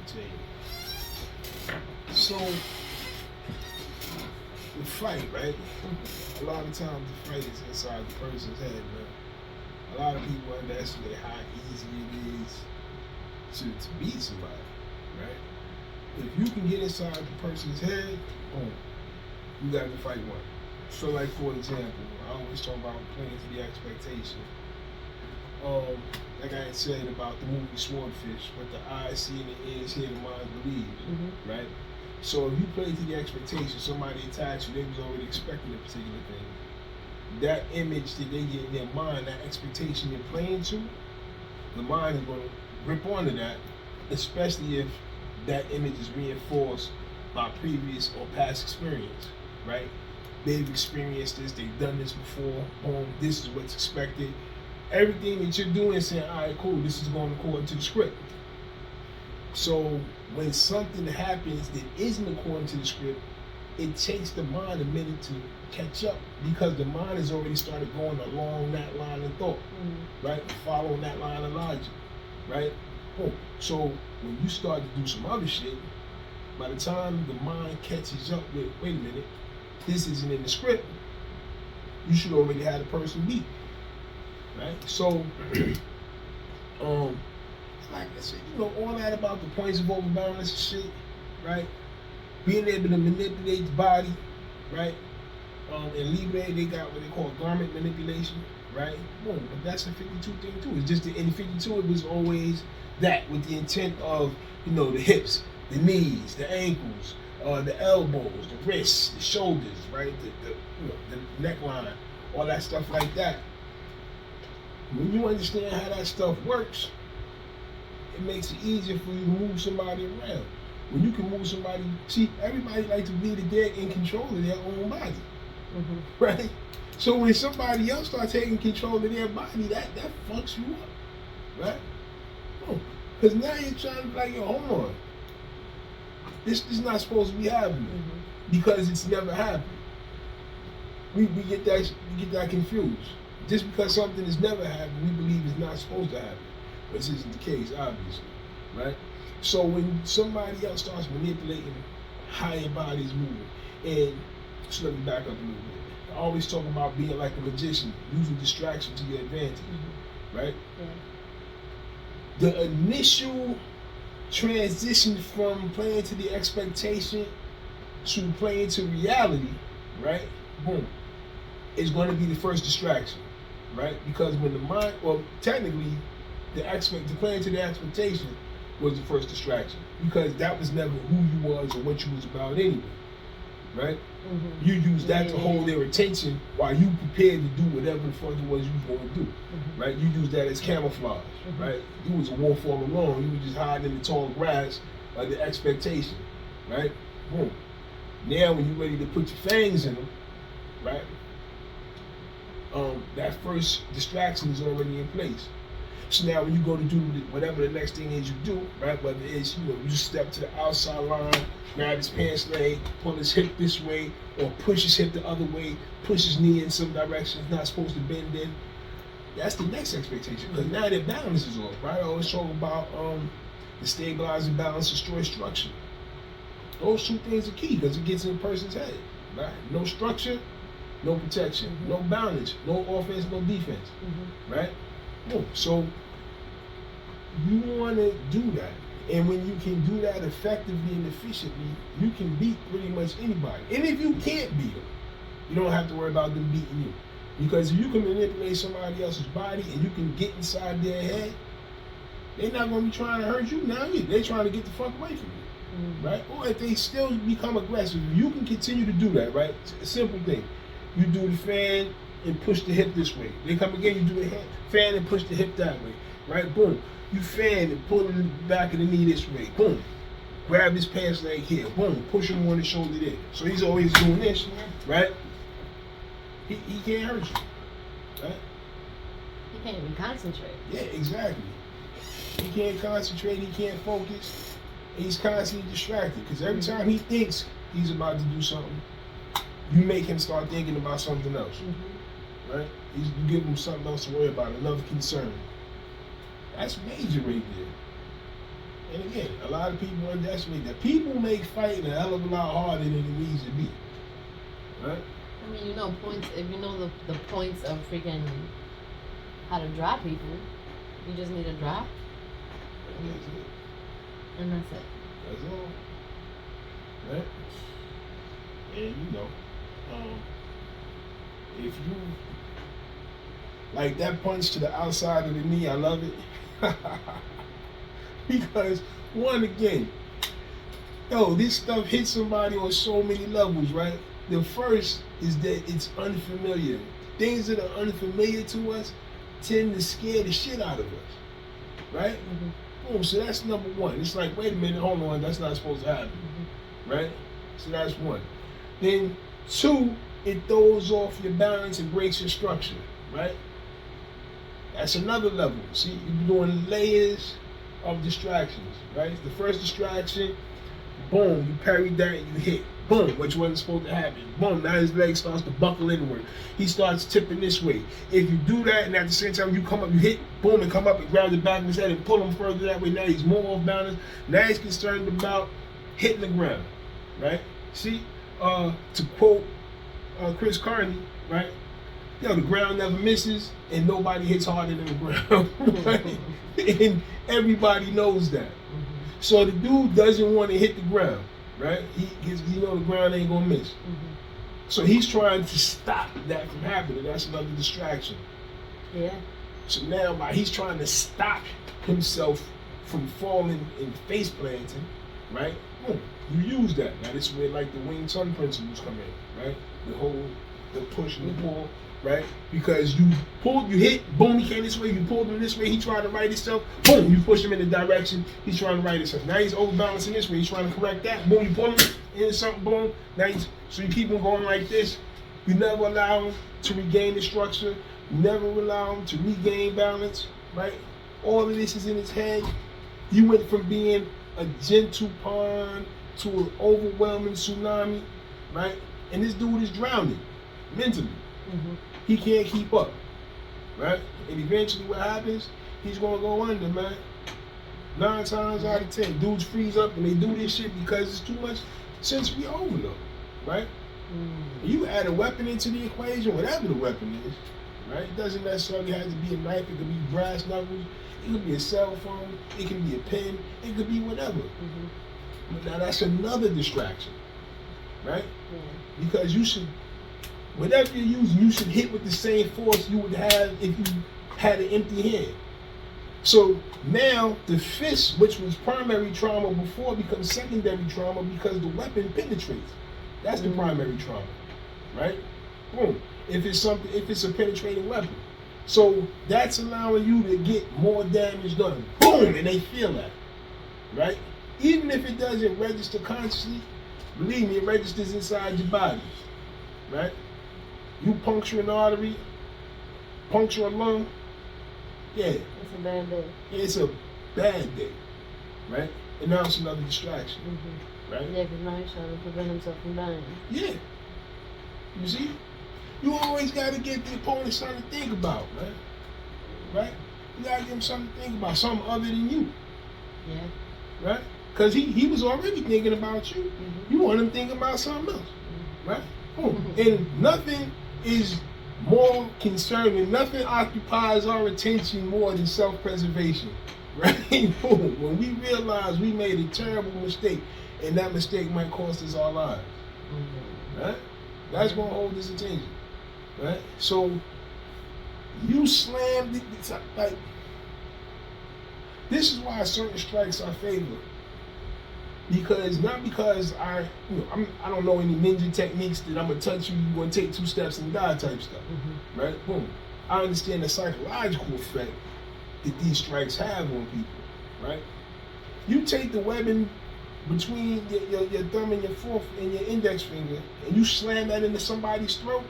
entertainment. So, the fight, right? A lot of times the fight is inside the person's head, man. A lot of people underestimate how easy it is to beat somebody, right? If you can get inside the person's head, boom, you got the fight won. So, like, for example, I always talk about playing to the expectation. Like I had said about the movie Swordfish, what the eyes see and the ears hear, the mind believes, right? So if you play to the expectation, somebody attacks you, they was already expecting a particular thing. That image that they get in their mind, that expectation you're playing to, the mind is going to grip onto that, especially if that image is reinforced by previous or past experience, right? They've experienced this, they've done this before, boom, this is what's expected. Everything that you're doing is saying, all right, cool, this is going according to the script. So when something happens that isn't according to the script, it takes the mind a minute to catch up because the mind has already started going along that line of thought, right? Following that line of logic, right? Boom. So when you start to do some other shit, by the time the mind catches up with, wait a minute, this isn't in the script, you should already have the person beat. Right? So, like I said, you know, all that about the points of overbalance and shit, right? Being able to manipulate the body, right? In Libre, they got what they call garment manipulation, right? Boom, but that's a 52 thing too. It's just that in 52, it was always that with the intent of, you know, the hips, the knees, the ankles, the elbows, the wrists, the shoulders, right? The neckline, all that stuff like that. When you understand how that stuff works, it makes it easier for you to move somebody around. When you can move somebody, see, everybody likes to be the dead in control of their own body, right? So when somebody else starts taking control of their body, that fucks you up, right? Because now you're trying to be like, yo, hold on. This is not supposed to be happening because it's never happened. We get that confused. Just because something has never happened, we believe it's not supposed to happen. But this isn't the case, obviously, right? So when somebody else starts manipulating how your body is moving, and just let me back up a little bit. I always talk about being like a magician, using distraction to your advantage, right? The initial transition from playing to the expectation to playing to reality, right? Boom, is going to be the first distraction. Right? Because when the mind, well, technically, the playing to the expectation was the first distraction. Because that was never who you was or what you was about anyway. Right? You used that to hold their attention while you prepared to do whatever the fuck it was you was going to do. Right? You used that as camouflage. Right? You was a wolf all along. You were just hiding in the tall grass of the expectation. Right? Boom. Now when you're ready to put your fangs in them, right? That first distraction is already in place. So now when you go to do whatever the next thing is you do, right? Whether it's, you know, you step to the outside line, grab his pants leg, pull his hip this way, or push his hip the other way, push his knee in some direction it's not supposed to bend in. That's the next expectation. Because now their balance is off, right? I always talk about the stabilizing balance, destroy structure. Those two things are key because it gets in a person's head, right? No structure, no protection, no balance, no offense, no defense, right? So you want to do that, and when you can do that effectively and efficiently, you can beat pretty much anybody. And if you can't beat them, you don't have to worry about them beating you, because if you can manipulate somebody else's body and you can get inside their head, they're not going to be trying to hurt you. Now they're trying to get the fuck away from you, right? Or if they still become aggressive, you can continue to do that, right? It's a simple thing. You do the fan and push the hip this way. They come again, you do the fan and push the hip that way, right? Boom. You fan and pull the back of the knee this way. Boom. Grab his pants leg here. Boom. Push him on the shoulder there. So he's always doing this, right? He can't hurt you, right? He can't even concentrate. Yeah, exactly. He can't concentrate. He can't focus. He's constantly distracted because every time he thinks he's about to do something, you make him start thinking about something else, right? You give him something else to worry about, another concern. That's major right there. And again, a lot of people underestimate that. People make fighting a hell of a lot harder than it needs to be. Right? I mean, points. If you know the points of freaking how to drop people, you just need a drop, That's it. and that's it. That's all. Right? And if you like that punch to the outside of the knee, I love it. Because again, this stuff hits somebody on so many levels, right? The first is that it's unfamiliar. Things that are unfamiliar to us tend to scare the shit out of us, right? Mm-hmm. Boom. So that's number one. It's like, wait a minute, hold on, that's not supposed to happen, right? So that's one. Then two, it throws off your balance and breaks your structure, right? That's another level. See, you're doing layers of distractions, right? The first distraction, boom, you parried that and you hit. Boom, which wasn't supposed to happen. Boom, now his leg starts to buckle inward. He starts tipping this way. If you do that and at the same time you come up, you hit, boom, and come up and grab the back of his head and pull him further that way, now he's more off balance. Now he's concerned about hitting the ground, right? See, to quote Chris Carney, right? The ground never misses and nobody hits harder than the ground, right? And everybody knows that. So the dude doesn't want to hit the ground, right? He know the ground ain't gonna miss. So he's trying to stop that from happening. That's another distraction. Yeah. So now he's trying to stop himself from falling and face planting, right? Boom. You use that. Now this is where like the Wing Chun principles come in, right? The push and the pull, right? Because you pulled, you hit, boom, he came this way, you pulled him this way, he tried to right himself, boom, you push him in the direction, he's trying to right himself. Now he's overbalancing this way, he's trying to correct that, boom, you pull him into something, boom, so you keep him going like this. You never allow him to regain the structure, you never allow him to regain balance, right? All of this is in his head. You went from being a gentle pond to an overwhelming tsunami, right? And this dude is drowning mentally. He can't keep up, right? And eventually what happens, he's gonna go under, man. 9 times out of 10, dudes freeze up and they do this shit because it's too much sensory overload, right? You add a weapon into the equation, whatever the weapon is, right? It doesn't necessarily have to be a knife, it could be brass knuckles, it could be a cell phone, it could be a pen, it could be whatever. But now that's another distraction, right? Because you should, whatever you're using, you should hit with the same force you would have if you had an empty hand. So now the fist, which was primary trauma before, becomes secondary trauma because the weapon penetrates. That's the primary trauma, right? Boom. If it's a penetrating weapon. So that's allowing you to get more damage done. Boom, and they feel that, right? Even if it doesn't register consciously, believe me, it registers inside your body, right? You puncture an artery, puncture a lung, yeah. It's a bad day. It's a bad day, right? And now it's another distraction, right? Yeah, because now he's trying to prevent himself from dying. Yeah. You see? You always got to get the opponent something to think about, man. Right? You got to give him something to think about, something other than you. Yeah. Right? Because he was already thinking about you. You want him thinking about something else. Right? And nothing is more concerning, nothing occupies our attention more than self-preservation. Right? When we realize we made a terrible mistake, and that mistake might cost us our lives. Right? That's going to hold his attention. Right? So, you slammed it. Like, this is why certain strikes are favored. Not because I don't know any ninja techniques that I'm gonna touch you, you're gonna take 2 steps and die type stuff, right? Boom. I understand the psychological effect that these strikes have on people, right? You take the weapon between your thumb and your fourth and your index finger, and you slam that into somebody's throat.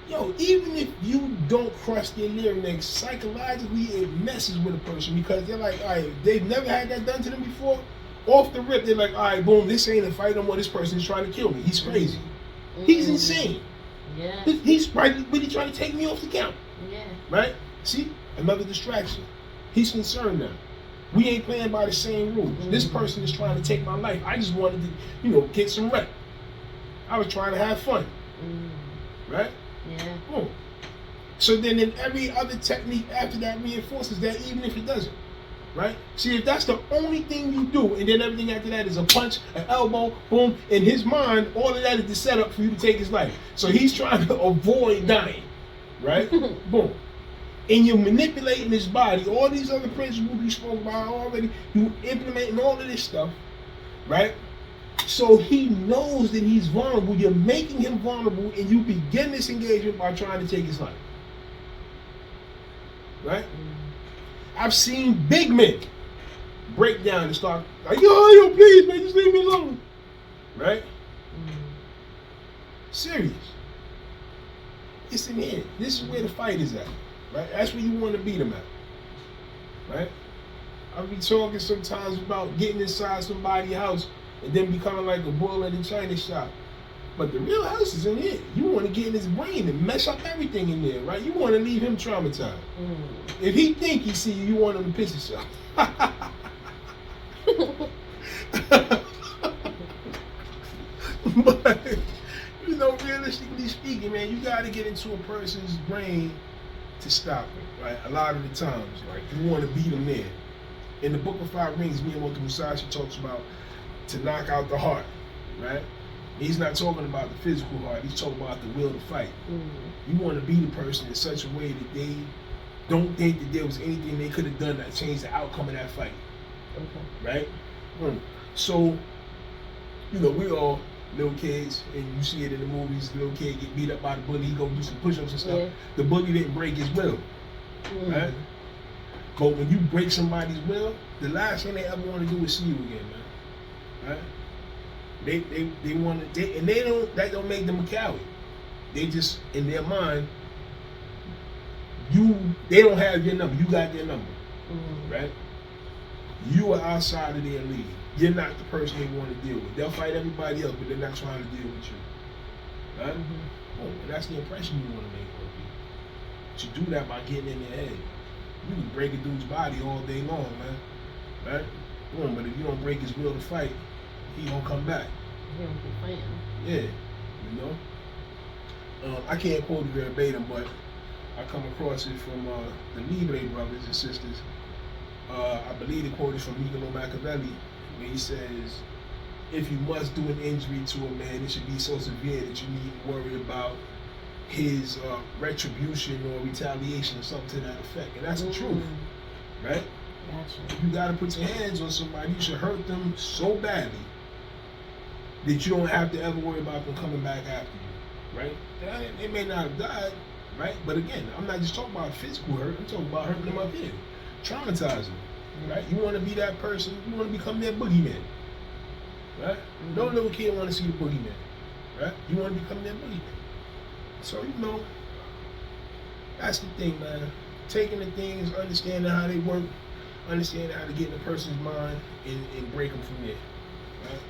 Yo, even if you don't crush their larynx, psychologically it messes with a person because they're like, all right, they've never had that done to them before. Off the rip, they're like, all right, boom, this ain't a fight no more. This person is trying to kill me. He's crazy. He's insane. Yeah. He's really trying to take me off the count. Yeah. Right? See? Another distraction. He's concerned now. We ain't playing by the same rules. This person is trying to take my life. I just wanted to, get some rep. I was trying to have fun. Right? Yeah. Boom. So then every other technique after that reinforces that, even if it doesn't. Right? See, if that's the only thing you do, and then everything after that is a punch, an elbow, boom, in his mind, all of that is the setup for you to take his life. So he's trying to avoid dying. Right? Boom. And you're manipulating his body. All these other principles you spoke about already, you implementing all of this stuff. Right? So he knows that he's vulnerable. You're making him vulnerable, and you begin this engagement by trying to take his life. Right? I've seen big men break down and start like, yo, please, man, just leave me alone. Right? Serious. It's in here. This is where the fight is at. Right? That's where you want to beat them at. Right? I'll be talking sometimes about getting inside somebody's house and then becoming like a bull in the China shop. But the real house is in here. You want to get in his brain and mess up everything in there, right? You want to leave him traumatized. If he think he see you, you want him to piss himself. But, realistically speaking, man, you got to get into a person's brain to stop it, right? A lot of the times, right? You want to beat them there. In the Book of Five Rings, Miyamoto Musashi talks about to knock out the heart, right? He's not talking about the physical heart. He's talking about the will to fight. You want to be the person in such a way that they don't think that there was anything they could have done that changed the outcome of that fight. Right? So, we all little kids, and you see it in the movies. The little kid get beat up by the bully. He go do some push-ups and stuff. Yeah. The bully didn't break his will. Right? But when you break somebody's will, the last thing they ever want to do is see you again, man. Right? They want to, and that don't make them a coward. They just, in their mind, they don't have your number. You got their number, right? You are outside of their league. You're not the person they want to deal with. They'll fight everybody else, but they're not trying to deal with you, right? And that's the impression you want to make on people. You do that by getting in their head. You can break a dude's body all day long, man, right? But if you don't break his will to fight, he don't come back. He don't keep fighting. Yeah, I can't quote it verbatim, but I come across it from the Libre brothers and sisters. I believe the quote is from Niccolo Machiavelli, where he says, if you must do an injury to a man, it should be so severe that you needn't worry about his retribution or retaliation or something to that effect. And that's the truth, right? Gotcha. If you got to put your hands on somebody, you should hurt them so badly that you don't have to ever worry about them coming back after you, right? They may not have died, right? But again, I'm not just talking about physical hurt. I'm talking about hurting them up here, traumatizing, right? You want to be that person. You want to become their boogeyman, right? No little kid want to see the boogeyman, right? You want to become their boogeyman. So that's the thing, man. Taking the things, understanding how they work, understanding how to get in a person's mind and break them from there, right?